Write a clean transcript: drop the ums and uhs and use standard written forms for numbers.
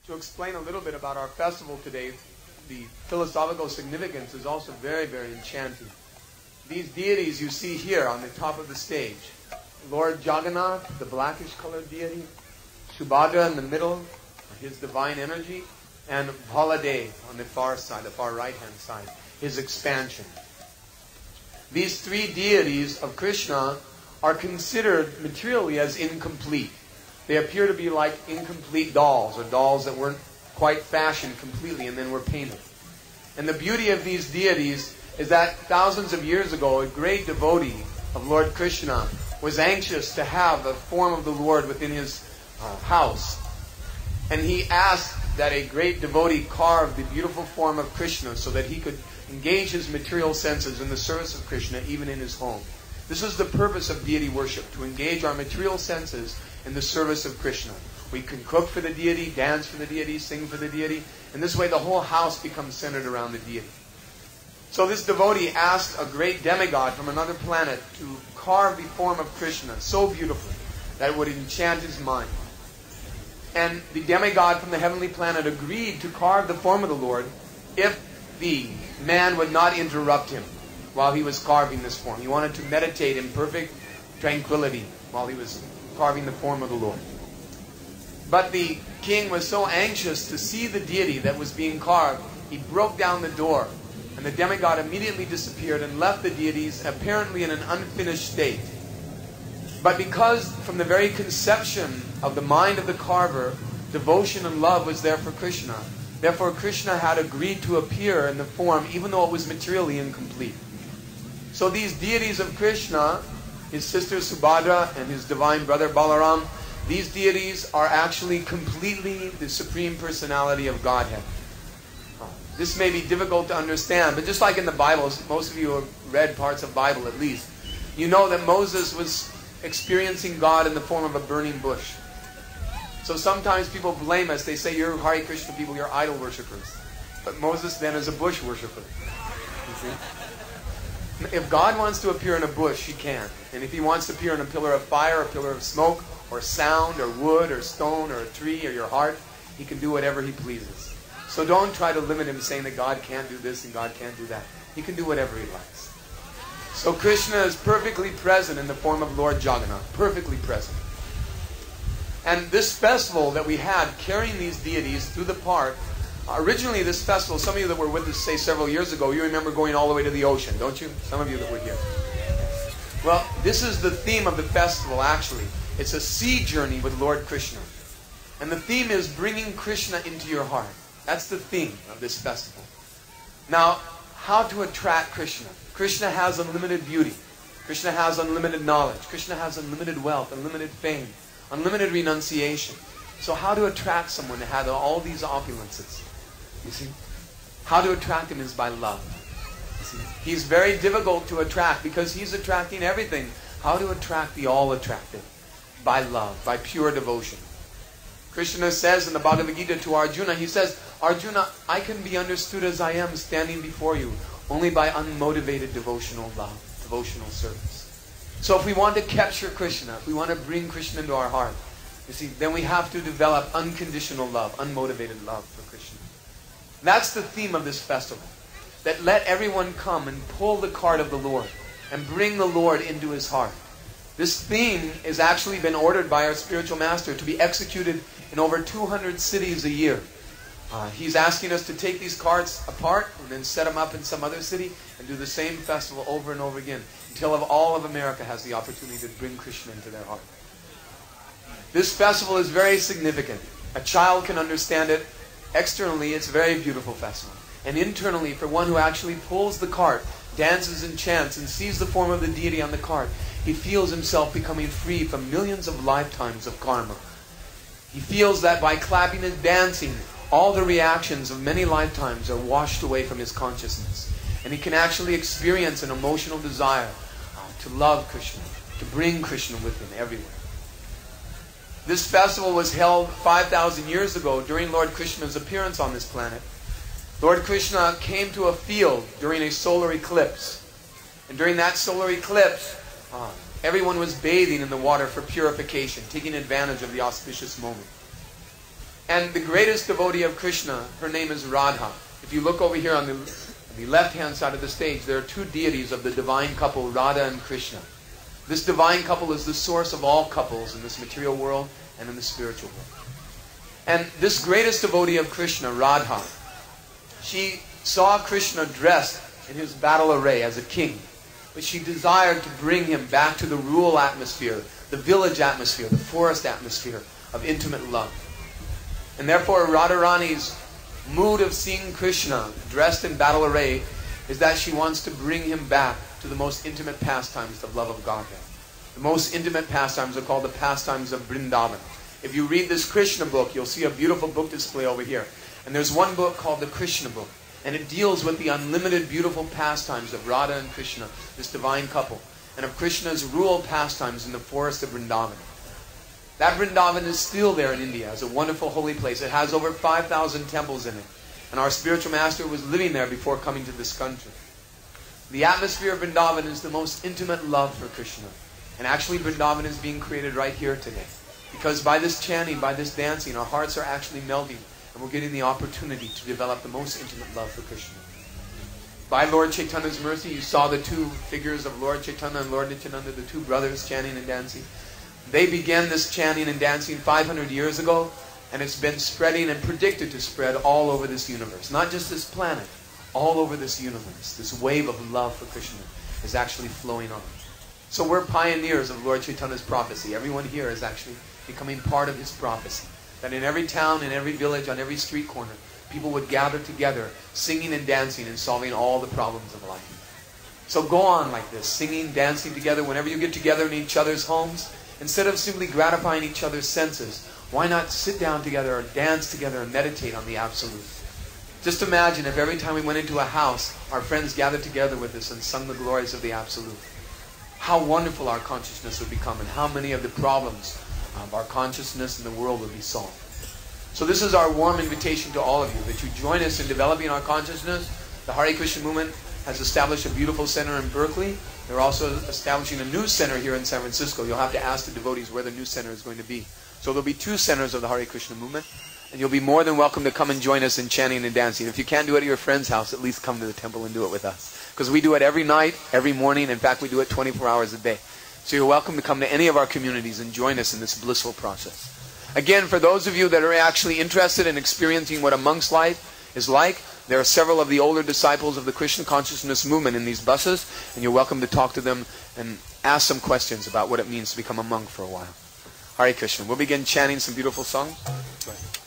To explain a little bit about our festival today, the philosophical significance is also very, very enchanting. These deities you see here on the top of the stage, Lord Jagannath, the blackish colored deity, Subhadra in the middle, his divine energy, and Baladev on the far side, the far right-hand side, his expansion. These three deities of Krishna are considered materially as incomplete. They appear to be like incomplete dolls, or dolls that weren't quite fashioned completely and then were painted. And the beauty of these deities is that thousands of years ago, a great devotee of Lord Krishna was anxious to have the form of the Lord within his house. And he asked that a great devotee carve the beautiful form of Krishna so that he could engage his material senses in the service of Krishna even in his home. This is the purpose of deity worship, to engage our material senses in the service of Krishna. We can cook for the deity, dance for the deity, sing for the deity, and this way the whole house becomes centered around the deity. So this devotee asked a great demigod from another planet to carve the form of Krishna so beautifully that it would enchant his mind. And the demigod from the heavenly planet agreed to carve the form of the Lord if the man would not interrupt him while he was carving this form. He wanted to meditate in perfect tranquility while he was carving the form of the Lord. But the king was so anxious to see the deity that was being carved, he broke down the door, and the demigod immediately disappeared and left the deities apparently in an unfinished state. But because from the very conception of the mind of the carver, devotion and love was there for Krishna, therefore Krishna had agreed to appear in the form even though it was materially incomplete. So these deities of Krishna, his sister Subhadra and his divine brother Balaram, these deities are actually completely the Supreme Personality of Godhead. This may be difficult to understand, but just like in the Bible, most of you have read parts of the Bible at least, you know that Moses was experiencing God in the form of a burning bush. So sometimes people blame us. They say, you're Hare Krishna people, you're idol worshippers. But Moses then is a bush worshipper. You see? If God wants to appear in a bush, He can. And if He wants to appear in a pillar of fire, a pillar of smoke, or sound, or wood, or stone, or a tree, or your heart, He can do whatever He pleases. So don't try to limit Him saying that God can't do this and God can't do that. He can do whatever He likes. So Krishna is perfectly present in the form of Lord Jagannath. Perfectly present. And this festival that we had, carrying these deities through the park, originally this festival, some of you that were with us, say, several years ago, you remember going all the way to the ocean, don't you? Some of you that were here. Well, this is the theme of the festival, actually. It's a sea journey with Lord Krishna. And the theme is bringing Krishna into your heart. That's the theme of this festival. Now, how to attract Krishna? Krishna has unlimited beauty. Krishna has unlimited knowledge. Krishna has unlimited wealth, unlimited fame, unlimited renunciation. So how to attract someone to have all these opulences? You see? How to attract him is by love. You see? He's very difficult to attract because he's attracting everything. How to attract the all-attractive? By love, by pure devotion. Krishna says in the Bhagavad Gita to Arjuna, he says, Arjuna, I can be understood as I am standing before you only by unmotivated devotional love, devotional service. So if we want to capture Krishna, if we want to bring Krishna into our heart, you see, then we have to develop unconditional love, unmotivated love for Krishna. That's the theme of this festival. That let everyone come and pull the cart of the Lord and bring the Lord into his heart. This theme has actually been ordered by our spiritual master to be executed in over 200 cities a year. He's asking us to take these carts apart and then set them up in some other city and do the same festival over and over again until all of America has the opportunity to bring Krishna into their heart. This festival is very significant. A child can understand it. Externally, it's a very beautiful festival. And internally, for one who actually pulls the cart, dances and chants, and sees the form of the deity on the cart, he feels himself becoming free from millions of lifetimes of karma. He feels that by clapping and dancing, all the reactions of many lifetimes are washed away from his consciousness. And he can actually experience an emotional desire to love Krishna, to bring Krishna with him everywhere. This festival was held 5,000 years ago during Lord Krishna's appearance on this planet. Lord Krishna came to a field during a solar eclipse. And during that solar eclipse, everyone was bathing in the water for purification, taking advantage of the auspicious moment. And the greatest devotee of Krishna, her name is Radha. If you look over here on the left-hand side of the stage, there are two deities of the divine couple, Radha and Krishna. This divine couple is the source of all couples in this material world and in the spiritual world. And this greatest devotee of Krishna, Radha, she saw Krishna dressed in his battle array as a king. But she desired to bring him back to the rural atmosphere, the village atmosphere, the forest atmosphere of intimate love. And therefore Radharani's mood of seeing Krishna dressed in battle array is that she wants to bring him back to the most intimate pastimes of love of Godhead. The most intimate pastimes are called the pastimes of Vrindavan. If you read this Krishna book, you'll see a beautiful book display over here. And there's one book called the Krishna book. And it deals with the unlimited beautiful pastimes of Radha and Krishna, this divine couple, and of Krishna's rural pastimes in the forest of Vrindavan. That Vrindavan is still there in India as a wonderful holy place. It has over 5,000 temples in it. And our spiritual master was living there before coming to this country. The atmosphere of Vrindavan is the most intimate love for Krishna. And actually Vrindavan is being created right here today. Because by this chanting, by this dancing, our hearts are actually melting. And we're getting the opportunity to develop the most intimate love for Krishna. By Lord Chaitanya's mercy, you saw the two figures of Lord Chaitanya and Lord Nityananda, the two brothers chanting and dancing. They began this chanting and dancing 500 years ago, and it's been spreading and predicted to spread all over this universe. Not just this planet, all over this universe. This wave of love for Krishna is actually flowing on. So we're pioneers of Lord Chaitanya's prophecy. Everyone here is actually becoming part of his prophecy. That in every town, in every village, on every street corner, people would gather together, singing and dancing and solving all the problems of life. So go on like this, singing, dancing together. Whenever you get together in each other's homes, instead of simply gratifying each other's senses, why not sit down together or dance together and meditate on the Absolute? Just imagine if every time we went into a house, our friends gathered together with us and sung the glories of the Absolute. How wonderful our consciousness would become, and how many of the problems of our consciousness in the world would be solved. So this is our warm invitation to all of you, that you join us in developing our consciousness. The Hare Krishna movement has established a beautiful center in Berkeley. They're also establishing a new center here in San Francisco. You'll have to ask the devotees where the new center is going to be. So there'll be two centers of the Hare Krishna movement, and you'll be more than welcome to come and join us in chanting and dancing. If you can't do it at your friend's house, at least come to the temple and do it with us. Because we do it every night, every morning. In fact, we do it 24 hours a day. So you're welcome to come to any of our communities and join us in this blissful process. Again, for those of you that are actually interested in experiencing what a monk's life is like, there are several of the older disciples of the Krishna consciousness movement in these buses, and you're welcome to talk to them and ask some questions about what it means to become a monk for a while. Hare Krishna. We'll begin chanting some beautiful songs. Go ahead.